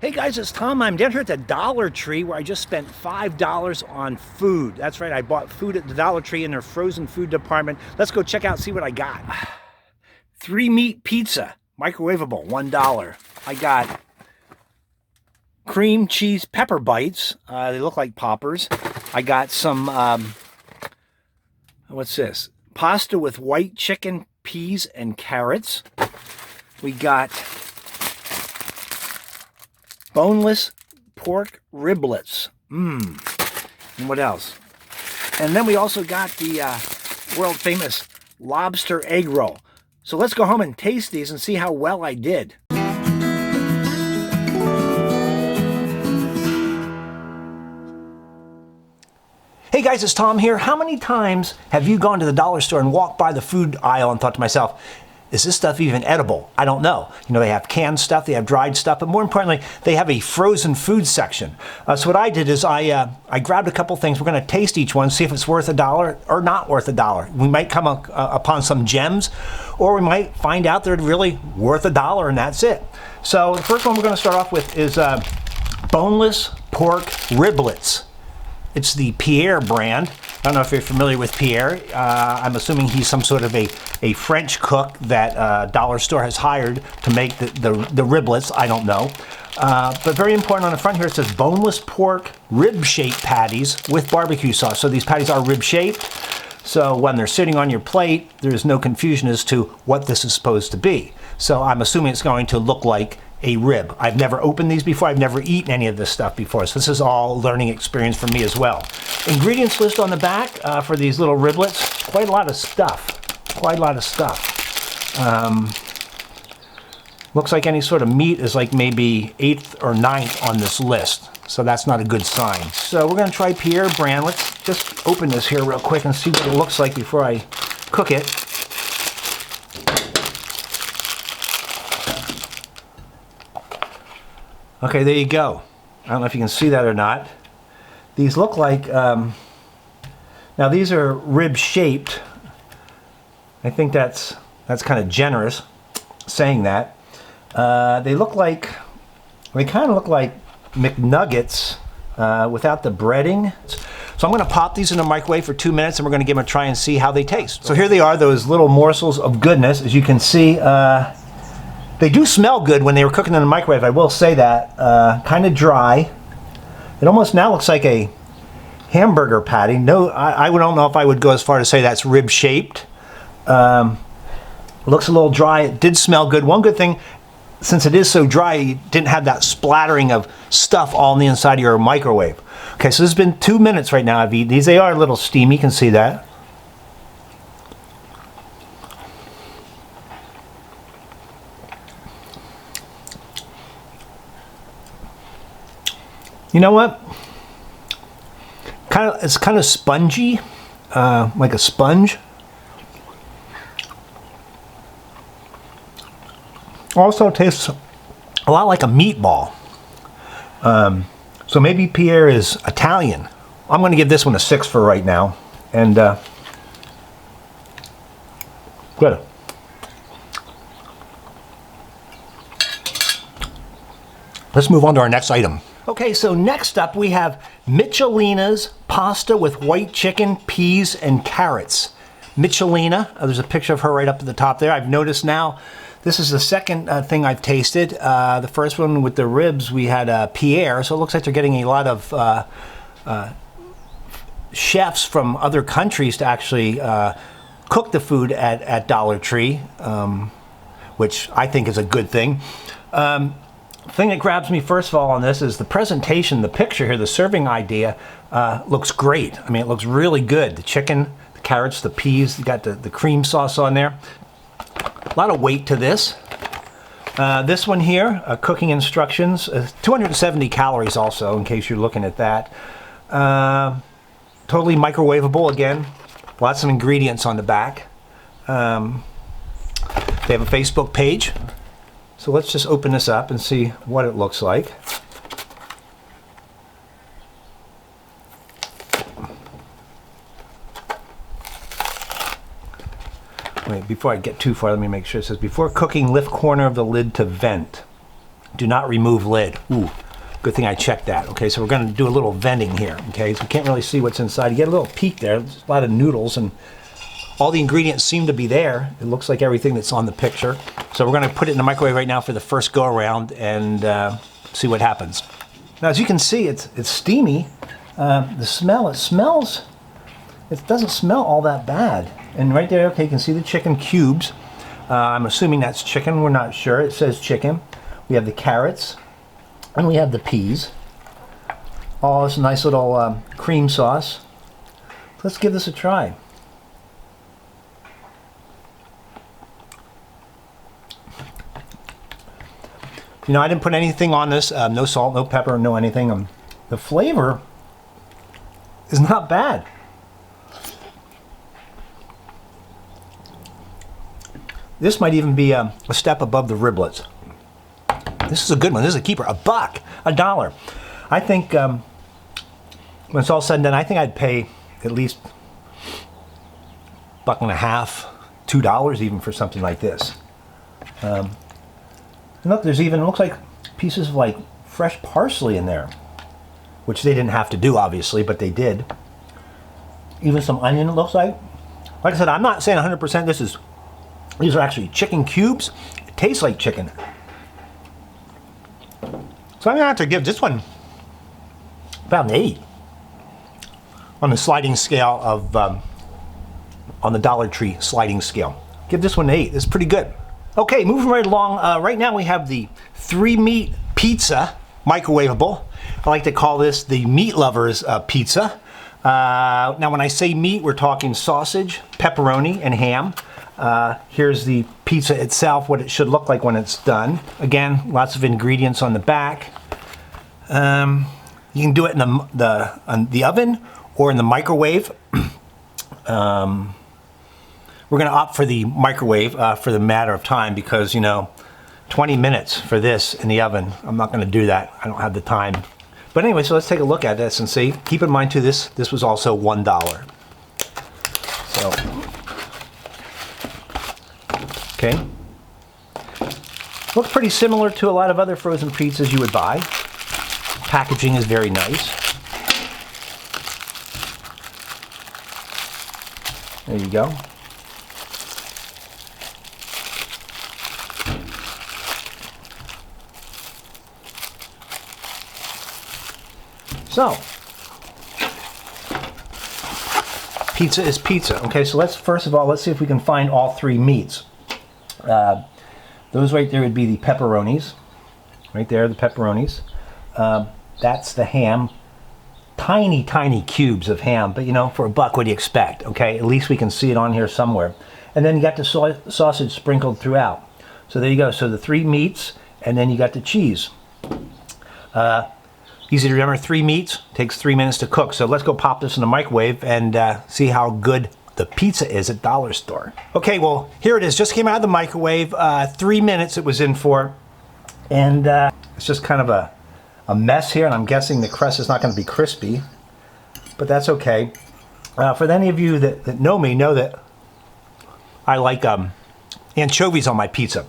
Hey guys, it's Tom. I'm down here at the Dollar Tree where I just spent $5 on food. That's right, I bought food at the Dollar Tree in their frozen food department. Let's go check out, see what I got. 3-meat pizza, microwavable, $1. I got cream cheese pepper bites. They look like poppers. I got some, what's this? Pasta with white chicken, peas, and carrots. We got boneless pork riblets. And what else? And then we also got the world famous lobster egg roll. So let's go home and taste these and see how well I did. Hey guys, it's Tom here. How many times have you gone to the dollar store and walked by the food aisle and thought to myself, is this stuff even edible? I don't know. You know, they have canned stuff, they have dried stuff, but more importantly, they have a frozen food section. So what I did is I grabbed a couple things. We're going to taste each one, see if it's worth $1 or not worth $1. We might come upon some gems, or we might find out they're really worth $1 and that's it. So the first one we're going to start off with is boneless pork riblets. It's the Pierre brand. I don't know if you're familiar with Pierre. I'm assuming he's some sort of a French cook that Dollar Store has hired to make the riblets. I don't know. But very important on the front here, it says boneless pork rib-shaped patties with barbecue sauce. So these patties are rib-shaped. So when they're sitting on your plate, there's no confusion as to what this is supposed to be. So I'm assuming it's going to look like a rib. I've never opened these before. I've never eaten any of this stuff before. So this is all learning experience for me as well. Ingredients list on the back for these little riblets. Quite a lot of stuff. Quite a lot of stuff. Looks like any sort of meat is like maybe 8th or 9th on this list. So that's not a good sign. So we're going to try Pierre brand. Let's just open this here real quick and see what it looks like before I cook it. Okay, there you go. I don't know if you can see that or not. These look like, now these are rib shaped. I think that's kind of generous saying that. They look like, they kind of look like McNuggets without the breading. So I'm going to pop these in the microwave for 2 minutes and we're going to give them a try and see how they taste. So here they are, those little morsels of goodness. As you can see, they do smell good when they were cooking in the microwave, I will say that. Kind of dry. It almost now looks like a hamburger patty. No, I don't know if I would go as far to say that's rib-shaped. Looks a little dry. It did smell good. One good thing, since it is so dry, you didn't have that splattering of stuff all on the inside of your microwave. Okay, so this has been 2 minutes right now I've eaten these. They are a little steamy, you can see that. You know what? It's kind of spongy, like a sponge. Also tastes a lot like a meatball. So maybe Pierre is Italian. I'm going to give this one a 6 for right now. And good. Let's move on to our next item. Okay, so next up we have Michelina's pasta with white chicken, peas, and carrots. Michelina, there's a picture of her right up at the top there. I've noticed now, this is the second thing I've tasted. The first one with the ribs, we had Pierre, so it looks like they're getting a lot of chefs from other countries to actually cook the food at Dollar Tree, which I think is a good thing. The thing that grabs me first of all on this is the presentation, the picture here, the serving idea looks great. I mean, it looks really good. The chicken, the carrots, the peas, you got the cream sauce on there. A lot of weight to this. This one here, cooking instructions, 270 calories also, in case you're looking at that. Totally microwavable again. Lots of ingredients on the back. They have a Facebook page. So let's just open this up and see what it looks like. Wait, before I get too far, let me make sure it says, before cooking, lift corner of the lid to vent. Do not remove lid. Ooh, good thing I checked that. Okay, so we're going to do a little vending here. Okay, so we can't really see what's inside. You get a little peek there. There's a lot of noodles, and all the ingredients seem to be there. It looks like everything that's on the picture. So we're going to put it in the microwave right now for the first go around and see what happens. Now, as you can see, it's steamy. The smell, it doesn't smell all that bad. And right there, okay, you can see the chicken cubes. I'm assuming that's chicken. We're not sure. It says chicken. We have the carrots, and we have the peas. Oh, this nice little cream sauce. Let's give this a try. You know, I didn't put anything on this. No salt, no pepper, no anything. The flavor is not bad. This might even be a step above the riblets. This is a good one. This is a keeper. $1, $1. I think when it's all said and done, I think I'd pay at least $1.50, $2 even for something like this. Look, there's even, it looks like pieces of like fresh parsley in there, which they didn't have to do, obviously, but they did. Even some onion, it looks like. Like I said, I'm not saying 100% these are actually chicken cubes. It tastes like chicken. So I'm gonna have to give this one about an 8 on the sliding scale of, on the Dollar Tree sliding scale. Give this one an 8, it's pretty good. Okay, moving right along, right now we have the 3-meat pizza, microwavable. I like to call this the meat lovers pizza. Now when I say meat, we're talking sausage, pepperoni, and ham. Here's the pizza itself, what it should look like when it's done. Again, lots of ingredients on the back. You can do it in the oven or in the microwave. We're going to opt for the microwave for the matter of time because, you know, 20 minutes for this in the oven, I'm not going to do that. I don't have the time. But anyway, so let's take a look at this and see. Keep in mind too, this was also $1. So, okay. Looks pretty similar to a lot of other frozen pizzas you would buy. Packaging is very nice. There you go. So, pizza is pizza. Okay, so let's first of all, let's see if we can find all 3 meats. Those right there would be the pepperonis. Right there, the pepperonis. That's the ham. Tiny, tiny cubes of ham, but you know, for $1, what do you expect? Okay, at least we can see it on here somewhere. And then you got the sausage sprinkled throughout. So there you go. So the 3 meats, and then you got the cheese. Easy to remember, 3 meats, takes 3 minutes to cook. So let's go pop this in the microwave and see how good the pizza is at Dollar Store. Okay, well, here it is. Just came out of the microwave. 3 minutes it was in for. And it's just kind of a mess here, and I'm guessing the crust is not going to be crispy, but that's okay. For any of you that know me, know that I like anchovies on my pizza.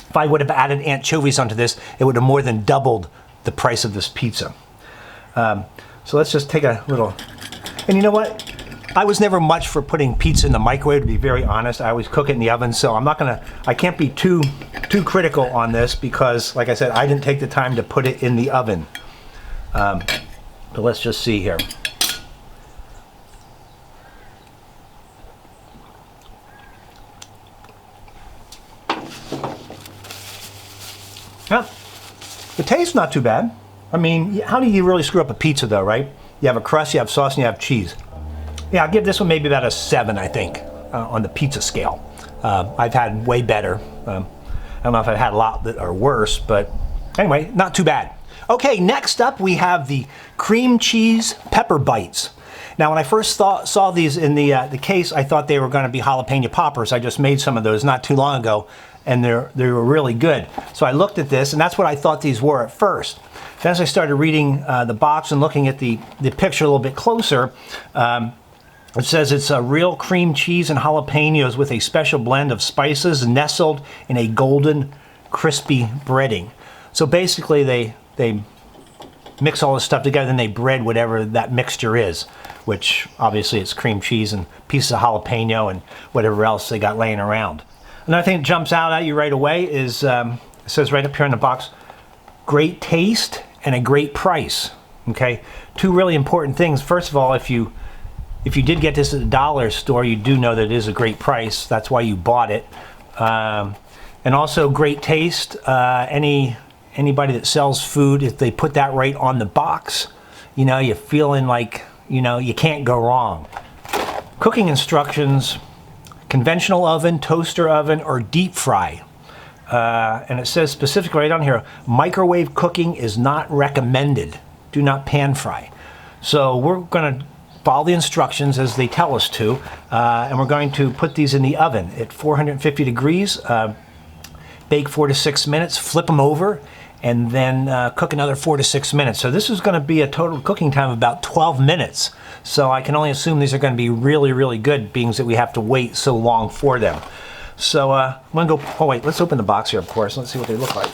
If I would have added anchovies onto this, it would have more than doubled the price of this pizza. So let's just take a little, and you know what? I was never much for putting pizza in the microwave, to be very honest. I always cook it in the oven, so I can't be too critical on this because, like I said, I didn't take the time to put it in the oven. But let's just see here. Yeah, the taste's not too bad. I mean, how do you really screw up a pizza though, right? You have a crust, you have sauce, and you have cheese. Yeah, I'll give this one maybe about a 7, I think, on the pizza scale. I've had way better. I don't know if I've had a lot that are worse, but anyway, not too bad. Okay, next up we have the cream cheese pepper bites. Now, when I first saw these in the case, I thought they were going to be jalapeno poppers. I just made some of those not too long ago, and they were really good. So I looked at this, and that's what I thought these were at first. Then as I started reading the box and looking at the picture a little bit closer, it says it's a real cream cheese and jalapenos with a special blend of spices nestled in a golden, crispy breading. So basically they mix all this stuff together and they bread whatever that mixture is, which obviously it's cream cheese and pieces of jalapeno and whatever else they got laying around. Another thing that jumps out at you right away is, it says right up here in the box, great taste and a great price. Okay, two really important things. First of all, if you did get this at the dollar store, you do know that it is a great price. That's why you bought it. And also great taste. Anybody that sells food, if they put that right on the box, you know, you're feeling like, you know, you can't go wrong. Cooking instructions: conventional oven, toaster oven, or deep fry. And it says specifically right on here, microwave cooking is not recommended. Do not pan fry. So we're going to follow the instructions as they tell us to, and we're going to put these in the oven at 450 degrees, bake 4 to 6 minutes, flip them over, and then cook another 4 to 6 minutes. So this is going to be a total cooking time of about 12 minutes. So I can only assume these are going to be really, really good, being that we have to wait so long for them. So I'm going to go, oh wait, let's open the box here, of course. Let's see what they look like.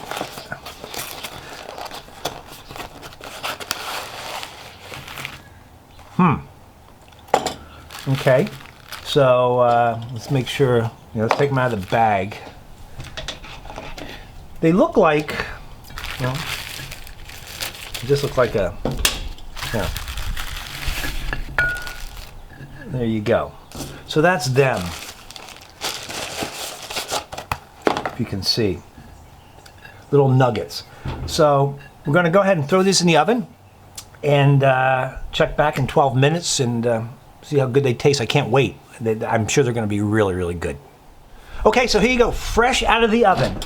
Okay, so let's make sure, you know, let's take them out of the bag. They look like, you know, they just look like a, yeah. There you go. So that's them, if you can see. Little nuggets. So we're going to go ahead and throw these in the oven and check back in 12 minutes and see how good they taste. I can't wait. I'm sure they're going to be really, really good. Okay, so here you go, fresh out of the oven.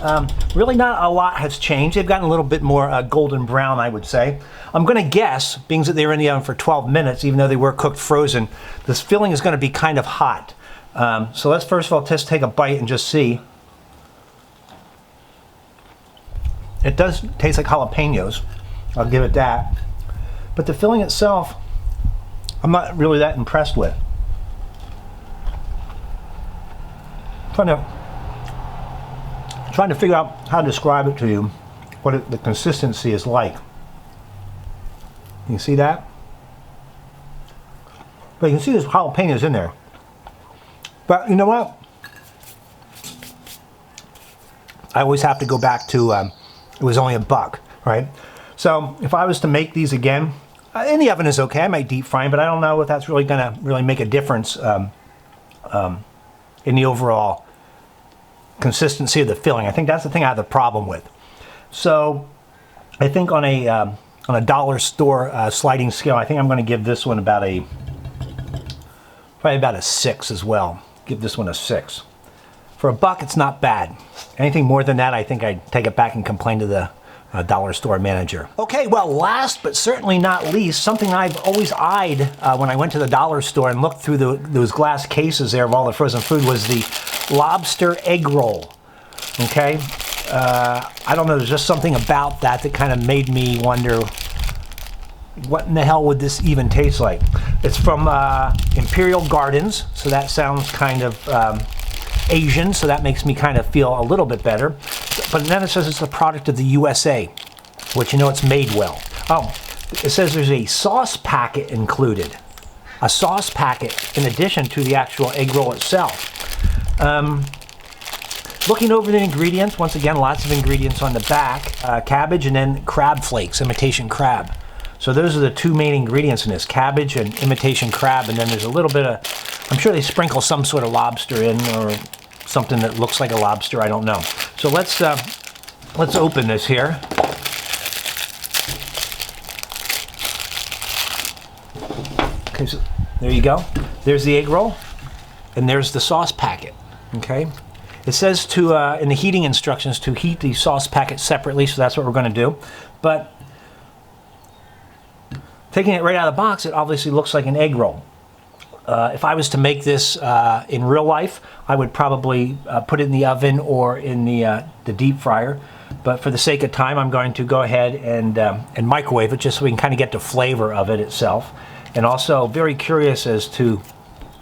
Really not a lot has changed. They've gotten a little bit more golden brown, I would say. I'm going to guess, being that they were in the oven for 12 minutes, even though they were cooked frozen, this filling is going to be kind of hot. So let's first of all just take a bite and just see. It does taste like jalapenos. I'll give it that. But the filling itself, I'm not really that impressed with. Trying to figure out how to describe it to you, what the consistency is like. You see that? But you can see there's jalapenos in there. But you know what? I always have to go back to, it was only $1, right? So if I was to make these again, in the oven is okay. I might deep fry them, but I don't know if that's really going to really make a difference in the overall consistency of the filling. I think that's the thing I have the problem with. So I think on a dollar store sliding scale, I think I'm going to give this one about probably about a 6 as well. Give this one a 6. For $1, it's not bad. Anything more than that, I think I'd take it back and complain to the dollar store manager. Okay, well, last but certainly not least, something I've always eyed when I went to the dollar store and looked through those glass cases there of all the frozen food was the lobster egg roll. Okay, I don't know, there's just something about that kind of made me wonder, what in the hell would this even taste like? It's from Imperial Gardens, so that sounds kind of Asian, so that makes me kind of feel a little bit better. But then it says it's a product of the USA, which, you know, it's made well. Oh, it says there's a sauce packet included. A sauce packet in addition to the actual egg roll itself. Looking over the ingredients, once again, lots of ingredients on the back. Cabbage and then crab flakes, imitation crab. So those are the two main ingredients in this, cabbage and imitation crab, and then there's a little bit of, I'm sure they sprinkle some sort of lobster in, or something that looks like a lobster, I don't know. So let's open this here. Okay, so there you go. There's the egg roll, and there's the sauce packet, okay? It says to, in the heating instructions, to heat the sauce packet separately, so that's what we're gonna do. But taking it right out of the box, it obviously looks like an egg roll. If I was to make this in real life, I would probably put it in the oven or in the deep fryer. But for the sake of time, I'm going to go ahead and microwave it just so we can kind of get the flavor of it itself. And also very curious as to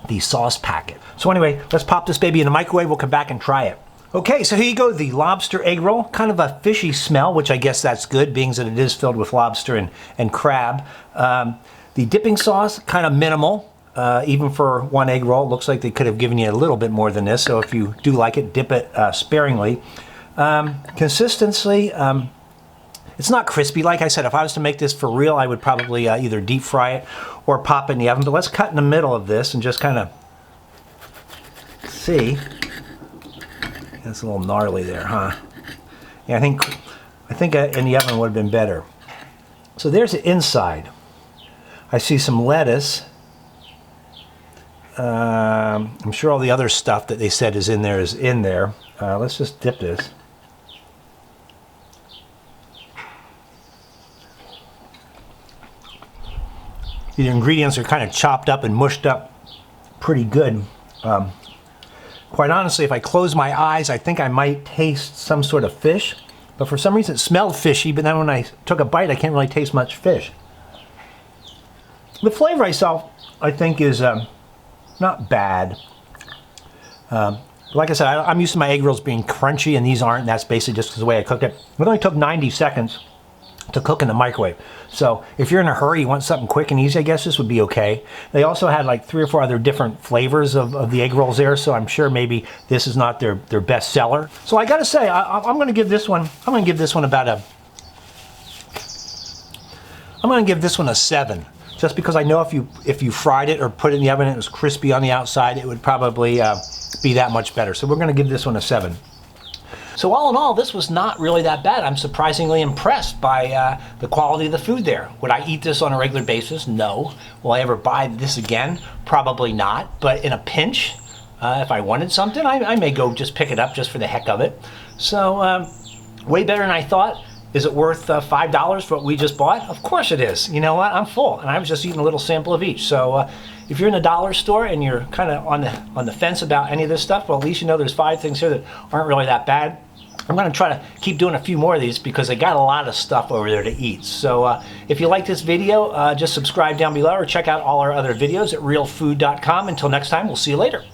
the sauce packet. So anyway, let's pop this baby in the microwave. We'll come back and try it. Okay, so here you go, the lobster egg roll. Kind of a fishy smell, which I guess that's good, being that it is filled with lobster and crab. The dipping sauce, kind of minimal, even for one egg roll. Looks like they could have given you a little bit more than this, so if you do like it, dip it sparingly. Consistency, it's not crispy. Like I said, if I was to make this for real, I would probably either deep fry it or pop it in the oven. But let's cut in the middle of this and just kind of see. That's a little gnarly there, huh? Yeah, I think in the oven would have been better. So there's the inside. I see some lettuce. I'm sure all the other stuff that they said is in there is in there. Let's just dip this. The ingredients are kind of chopped up and mushed up pretty good. Quite honestly, if I close my eyes, I think I might taste some sort of fish. But for some reason it smelled fishy, but then when I took a bite, I can't really taste much fish. The flavor itself, I think, is not bad. Like I said, I'm used to my egg rolls being crunchy, and these aren't, and that's basically just the way I cook it. It only took 90 seconds to cook in the microwave. So if you're in a hurry, you want something quick and easy, I guess this would be okay. They also had like 3 or 4 other different flavors of the egg rolls there, so I'm sure maybe this is not their best seller. So I gotta say, I'm gonna give this one about a, I'm gonna give this one a 7. Just because I know if you fried it or put it in the oven and it was crispy on the outside, it would probably be that much better. So we're gonna give this one a 7. So all in all, this was not really that bad. I'm surprisingly impressed by the quality of the food there. Would I eat this on a regular basis? No. Will I ever buy this again? Probably not. But in a pinch, if I wanted something, I may go just pick it up just for the heck of it. So way better than I thought. Is it worth $5 for what we just bought? Of course it is. You know what? I'm full, and I was just eating a little sample of each. So if you're in the dollar store and you're kind of on the fence about any of this stuff, well, at least you know there's 5 things here that aren't really that bad. I'm going to try to keep doing a few more of these because I got a lot of stuff over there to eat. So if you like this video, just subscribe down below or check out all our other videos at realfood.com. Until next time, we'll see you later.